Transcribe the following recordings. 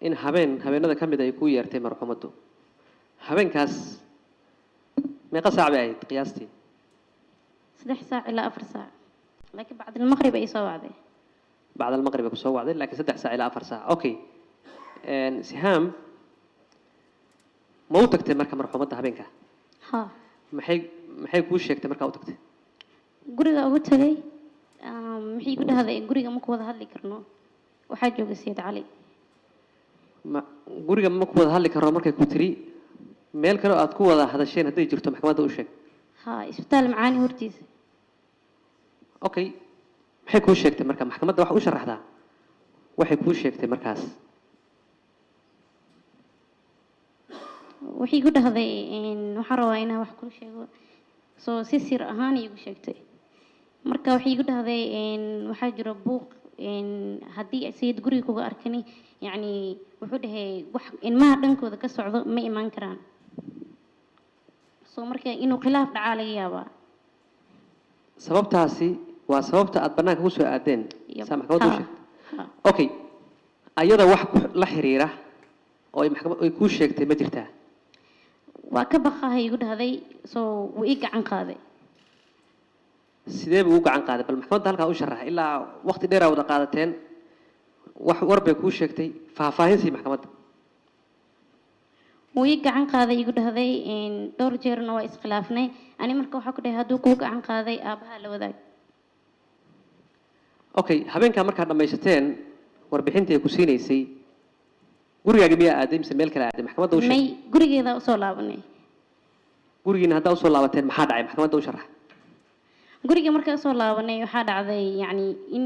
in habeenada ka mid ay ku yeertay marxumaddu habeenkaas meeqa saac bay ahayd qiyaastii 3 ساعة إلى 4 ساعة لكن بعد المغرب أي ساعة بعد بعد المغرب ku soo wacday laakiin 3 saac ilaa 4 saac okay Siham ma u tagtay marka marxumadda habeenka ها maxay kuu sheegtay marka u tagtay guriga ugu tagay maxay ku dhahday guriga ma ku wada hadli karno waxaa jooga Sayid Cali guriga ma ku wada hadli karno markay ku tiri meel kale aad ku wada hadasheen haday jirto maxkamadda u sheeg ها isbitaal macaani hortiisa okay maxay kuu sheegtay marka maxkamadda wax u sharaxdaa waxay kuu sheegtay markaas waxay ku dhahday waxaan rabaa inaan wax kuu sheego soo si sir ahaan iigu sheegtay marka waxay ku dhahday waxaa jira buuq haddii sayid guriga kuga arkani yacni wuxuu dhahay wax ilmaha dhankooda ka socdo ma imaan karaan soo marka inuu khilaaf dhacaa laga yaabaa sababtaasi waa sababta aad banaanka ku soo aadeen saa maxkamaddu u sheegtay okay ayada wax la xiriira oo ay kuu sheegtay ma jirtaa waa ka baqahay igu dhahday soo wuu ii gacan qaaday sidee buu u gacan qaaday bal maxkamadda halkaa u sharax ilaa waqti dheer aad wada qaadateen wax war bay kuu sheegtay faahfaahin sii maxkamadda wuu ii gacan qaaday igu dhahday dhowr jeerna waa iskhilaafnay ani marka waxaa ku dhahay hadduu kuu gacan qaaday aabbaha la wadaag okay habeenkaa markaad dhammaysateen warbixintii ay ku siinaysay gurigaaga miyaa aaday mise meel kale aaday maxkamadda u sheeg may gurigeeda usoo laabanay gurigiina haddaa usoo laabateen maxaa dhacay maxkamadda u sharax guriga markaa usoo laabanay waxaa dhacday yacni in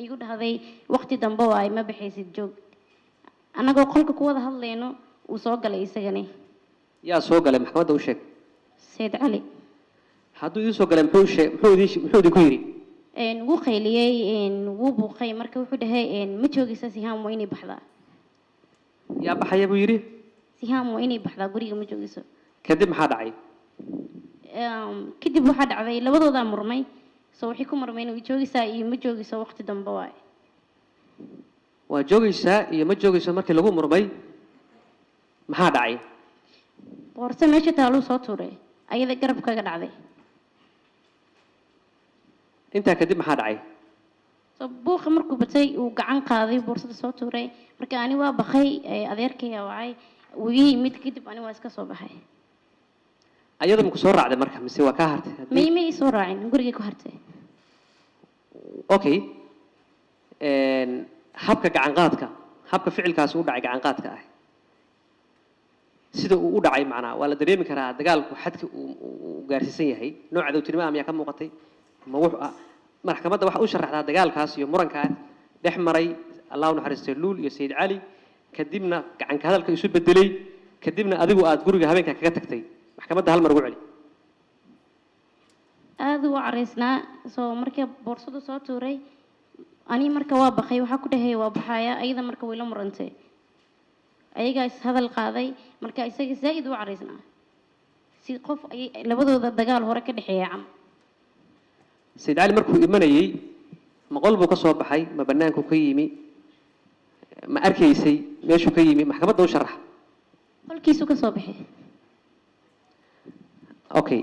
igu dhahday waqti dambe waay ma baxaysid joog annagoo qolka ku wada hadlayno uu soo galay isagani yaa soo galay maxkamadda u sheeg Sayid Cali hadduu idin soo galay muxuu idinku yidhi wuu qayliyey wuu buuqay marka wuxuu dhahay ma joogaysa Siham waa inay baxdaa yaa baxaya buu yidhi Siham waa inay baxdaa guriga ma joogayso kadib maxaa dhacay kadib waxaa dhacday labadoodaa murmay soo waxay ku murmeen way joogaysaa iyo ma joogayso waqti dambe waay waa joogaysaa iyo ma joogayso markii lagu murmay maxaa dhacay boorso meesha taaluu soo tuuray ayada garab kaga dhacday intaa kadib maxaa dhacay soo buuqa markuu batay uu gacan qaaday boorsada soo tuuray marka ani waa baqay adeerkaya wacay wuu ii yimid kadib ani waa iska soo baxay ayada ma ku soo raacday marka mise waa kaa hartay ma ii soo raacin gurigay ku hartay okay habka gacan qaadka habka ficilkaasi u dhacay gacan qaadka ah sida uu u dhacay macnaa waa la dareemi karaa dagaalku xadka uu gaarsiisan yahay nooca dawtirnimo ayaa ka muuqatay ma wuxuu maxkamadda waxa u sharaxdaa dagaalkaas iyo murankaas dhex maray Allahu naxariisto luul iyo Sayid Cali kadibna gacanka hadalka isu bedelay kadibna adigu aad guriga habeenka kaga tagtay maxkamadda hal mar ugu celi aad u caraysnaa soo markii boorsadu soo tuuray ani marka waa baqay waxa ku dhahay waa baxaya ayada marka way la murantay ayaga is hadal qaaday marka isaga zaid u caraysnaa si qof ay labadooda dagaal hore ka dhaxeeyay cam Sayid Cali markuu imanayay ma qolbu ka soo baxay ma banaanku ka yimi ma arkaysay meeshuu ka yimi maxkamadda u sharax qolkiisu ka soo baxay okay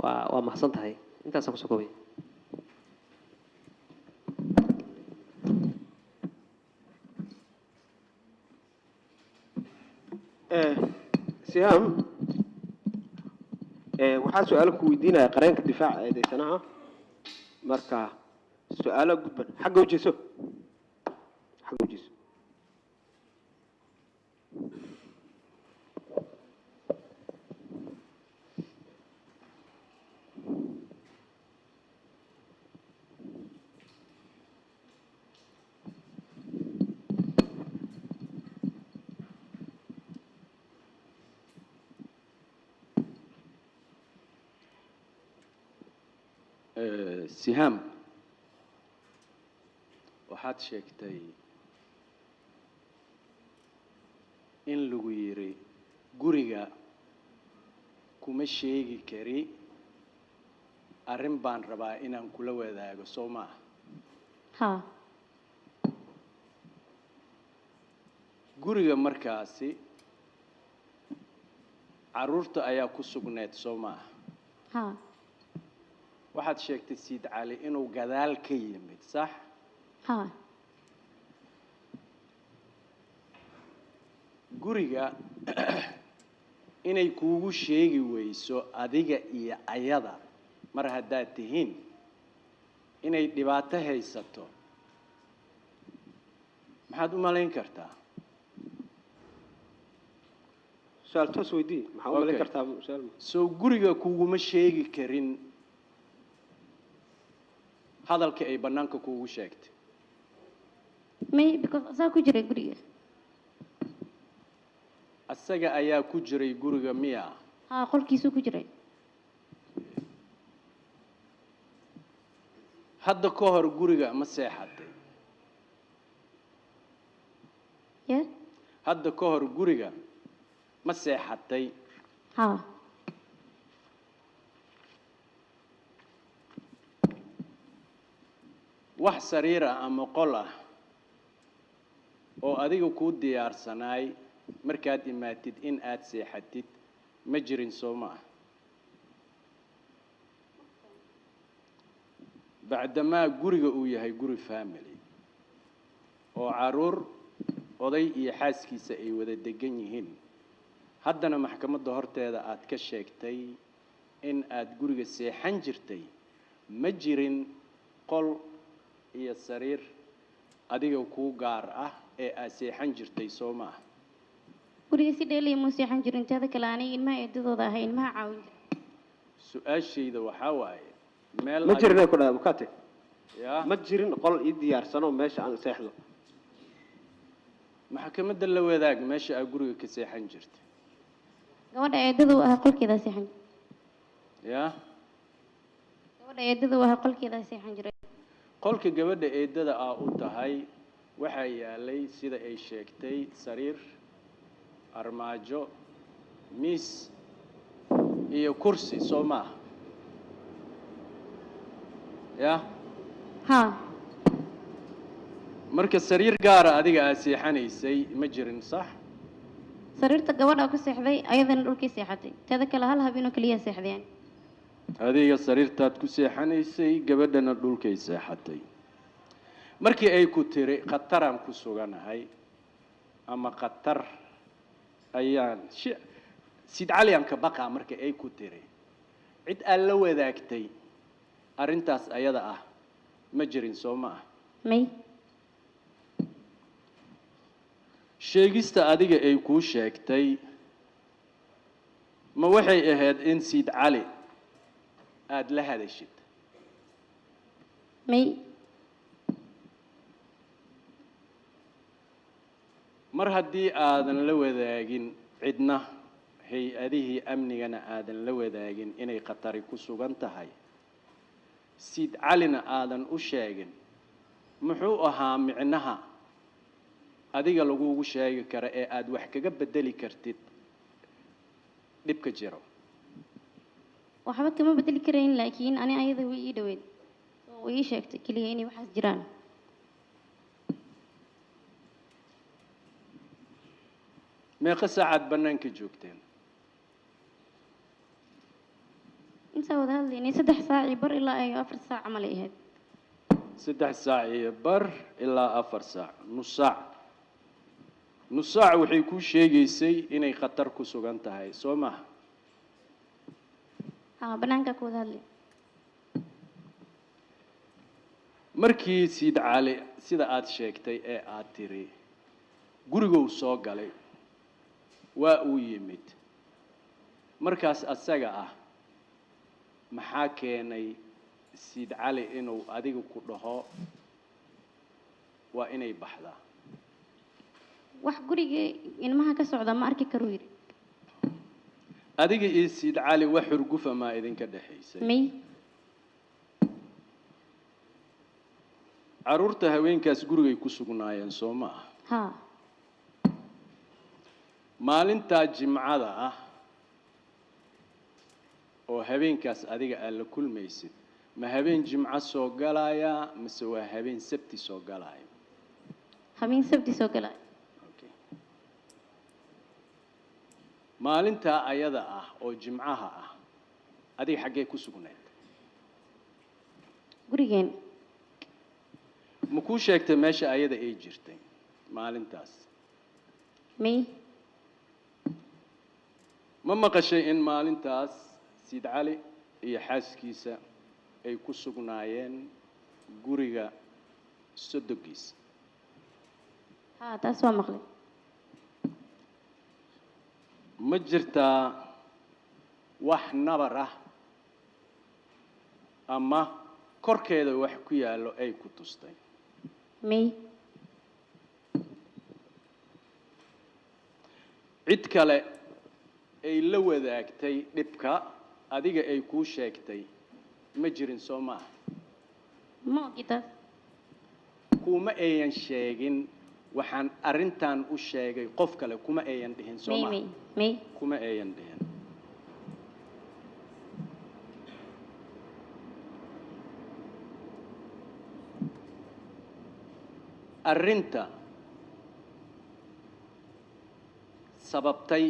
waa mahadsan tahay intaas ku soo koobay Siham waxaa su'aal ku weydiinaya qareenka difaaca eedeysanaha marka su'aalo gudban xagga u jeeso Siham waxaad sheegtay in lagu yiri guriga kuma sheegi kari arrin baan rabaa inaan kula wadaago soo maaha guriga markaasi caruurta ayaa ku sugneed soo maaha ها waxaad sheegtay Siid Cali inuu gadaal ka yimid sax ها guriga inay kuugu sheegi weyso adiga iyo ayada mar haddaad tihiin inay dhibaato haysato maxaad u malayn kartaa سؤال توس ويدي محاولة أوكي. كرتها سؤال soo guriga kuguma sheegi karin hadalka ay bannaanka kuugu sheegtay مي because أسا كجري قرية asaga ayaa ku jiray guriga miya ها قول كيسو كجري hadda ka hor guriga ma seexatay يا hadda ka hor guriga ma seexatay ها wax sariir ah ama qol ah oo adiga kuu diyaarsanaay markaad imaatid in aad seexatid ma jirin soo ma ah bacdamaa guriga uu yahay guri family oo caruur oday iyo xaaskiisa ay wada degan yihiin haddana maxkamadda horteeda aad ka sheegtay in aad guriga seexan jirtay ma jirin qol iyo sariir adiga kuu gaar ah ee aad seexan jirtay soo ma ah قرية سيدي لي موسى حنجر انت هذا كلاني ما يدو ذا هاي ما عاون su-aashayda waxaa waaye meel ما جرنا كنا مكاتب yaa ما جرين قل إيدي أرسنو ماشي عن سيحلو maxkamadda la wadaag meesha aad guriga ka seexan jirtay gabadha eedadu ah qolkeeda seexan yaa gabadha eedadu ah qolkeeda seexan jiray qolka gabadha eedada ah u tahay waxaa yaalay sida ay sheegtay sariir armaajo miis iyo kursi soo maaha yaa ها marka sariir gaara adiga aad seexanaysay ma jirin sax sariirta gabadha ku seexday ayadana dhulkii seexatay tada kale hal habeen oo kaliya seexdeen adiga sariirtaad ku seexanaysay gabadhana dhulkay seexatay markii ay ku tiri khataraan ku suganahay ama khatar ayaan Siid Cali aan ka baqaa markii ay ku tiri cid aan la wadaagtay arrintaas ayada ah ma jirin soo ma ah may sheegista adiga ay kuu sheegtay ma waxay ahayd in Siid Cali aad la hadashid may mar haddii aadan la wadaagin cidna hay-adihii amnigana aadan la wadaagin inay khatari ku sugan tahay Siid Calina aadan u sheegin muxuu ahaa micnaha adiga laguugu sheegi kara ee aad wax kaga bedeli kartid dhibka jiro waxba kama bedeli karayn laakiin ani ayada way ii dhaweyd oo way ii sheegtay kaliya inay waxaas jiraan meeqa saacaad bannaanka joogteen intaa wada hadlaynay 3 saac iyo bar ilaa ay 4 saac camal ay ahayd 3 saac iyo bar ilaa 4 saac nus saac waxay kuu sheegaysay inay khatar ku sugan tahay soo maha haa banaanka ku wada hadlay markii Siid Cali sida aad sheegtay ee aad tiri guriguu soo galay waa uu yimid markaas asaga ah maxaa keenay Siid Cali inuu adiga ku dhaho waa inay baxdaa wax guriga ilmaha ka socda ma arki karo yiri adiga iyo Siid Cali wax xurgufa ma idinka dhaxaysay may caruurta haweenkaas gurigay ku sugnaayeen soo ma ah haa maalintaa jimcada ah oo habeenkaas adiga aad la kulmaysid ma habeen jimco soo galaya mise waa habeen sabti soo galaya habeen sabti soo galay okay maalintaa ayada ah oo jimcaha ah adiga xaggee ku sugnayd gurigeen ma kuu sheegtay meesha ayada ay jirtay maalintaas may ma maqashay in maalintaas Siid Cali iyo xaaskiisa ay ku sugnaayeen guriga sodogiisa haa taas waa maqlay ma jirtaa wax nabar ah ama korkeeda wax ku yaallo ay ku tustay may cid kale ay la wadaagtay dhibka adiga ay kuu sheegtay ma jirin soo maaha ma ogi taas kuma ayan sheegin waxaan arrintan u sheegay qof kale kuma ayan dhihin soo may maaha may may kuma ayan dhihin arrinta sababtay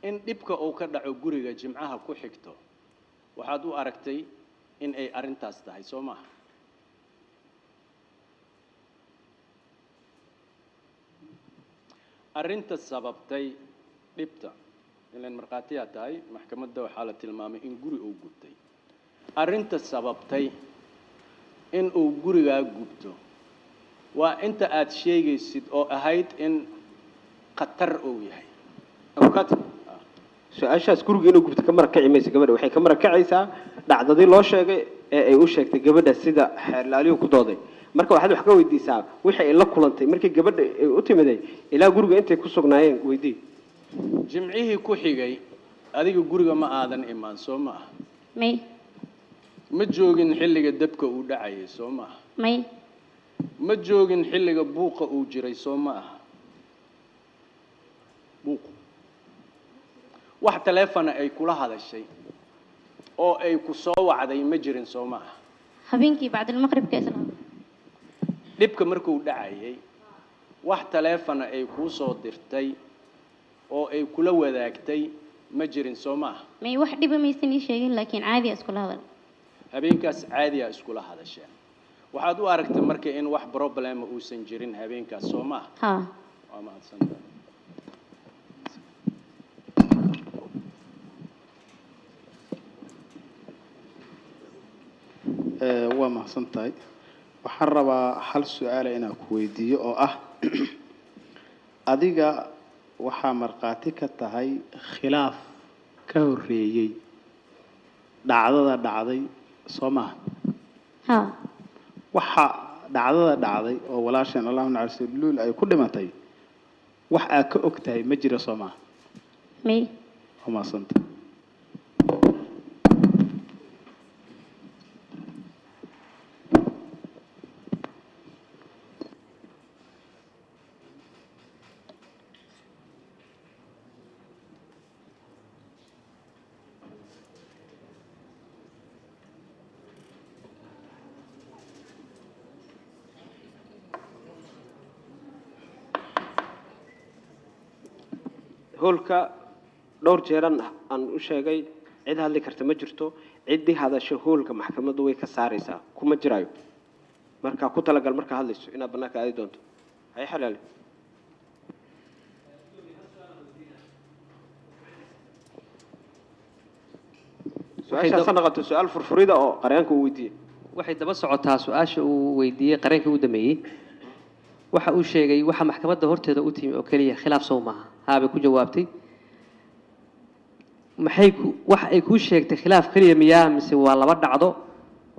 in dhibka uu ka dhaco guriga jimcaha ku xigto waxaad u aragtay in ay arrintaas tahay soo maaha arrinta sababtay dhibta ilaan markhaatiyaa tahay maxkamadda waxaa la tilmaamay in guri uu gubtay arrinta sababtay in uu gurigaa gubto waa inta aad sheegaysid oo ahayd in khatar uu yahay abukaat su-aashaas guriga inuu gubto ka marakaci maysa gabadha waxay ka marakacaysaa dhacdadii loo sheegay ee ay u sheegtay gabadha sida xeerlaaliyu ku dooday marka waxaad wax ka weydiisaa wixii ay la kulantay markii gabadha ay u timiday ilaa guriga intay ku sugnaayeen weydii jimcihii ku xigay adiga guriga ma aadan imaan soo ma aha may ma joogin xilliga dabka uu dhacayay soo ma aha may ma joogin xilliga buuqa uu jiray soo ma aha buuqu wax taleefana ay kula hadashay oo ay ku soo wacday ma jirin soo ma aha habeenkii bacdalmaqribka isla dhibka markuu dhacayay wax taleefana ay kuu soo dirtay oo ay kula wadaagtay ma jirin soo ma aha may wax dhiba maysan ii sheegin laakiin caadi iskula hadal habeenkaas caadi ah iskula hadasheen waxaad u aragtay marka in wax problema uusan jirin habeenkaas soo ma aha haa waa mahadsantahay waa mahadsantahay waxaan rabaa hal su-aala inaan ku weydiiyo oo ah adiga waxaa markhaati ka tahay khilaaf ka horreeyey dhacdada dhacday soo maaha haa waxa dhacdada dhacday oo walaasheen allahu naxariisto luul ay ku dhimatay wax aad ka og tahay ma jira soo maaha may waa mahadsantahay hoolka dhowr jeeran aan u sheegay cid hadli karta ma jirto ciddii hadasho hoolka maxkamaddu way ka saaraysaa kuma jiraayo marka ku talagal marka hadlayso inaad bannaanka aadi doonto hay xalaali su-aashaasa noqoto su-aal furfurida oo qaryaanka uu weydiiyey waxay daba socotaa su-aasha uu weydiiyey qareenkii u dambeeyey waxa uu sheegay waxa maxkamadda horteeda u timi oo keliya khilaaf sow maaha haabay ku jawaabtay wax ay kuu sheegtay khilaaf keliya miyaa mise waa laba dhacdo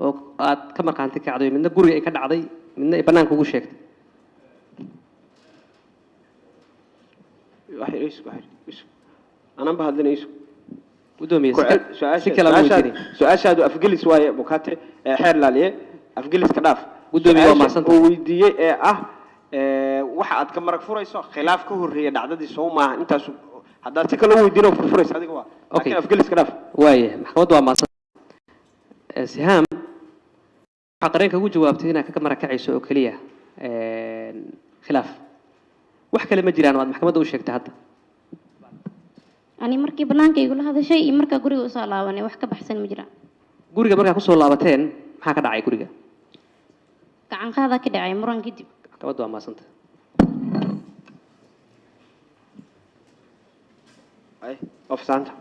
oo aad ka markhaanti kacday midna guriga ay ka dhacday midna ay bannaanka ugu sheegtay anaan ba hadlinayso gudoomiye si kala weydiinay su-aashaadu afgelis waaye bukaate xeer laaliye afgeliska dhaaf gudoomiye waa maasanta uu weydiiyey ee ah waxa aad ka marag furayso khilaaf ka horreeya dhacdadii soo maaha intaas haddaad si kale u weydiino furfurayso adiga waa laakiin afgeliska dhaaf waaye maxkamaddu waa maasanta sihaam waxaa qareenka ugu jawaabtay inaad ka marag kacayso oo keliya khilaaf wax kale ma jiraan waad maxkamadda u sheegtay hadda ani markii banaanka igula hadashay iyo markaa guriga usoo laabanay wax ka baxsan ma jiraan guriga markaa kusoo laabateen maxaa ka dhacay guriga gacan qaadaa ka dhacay muran kadib maxkamaddu waa maasanta ay ofsaanta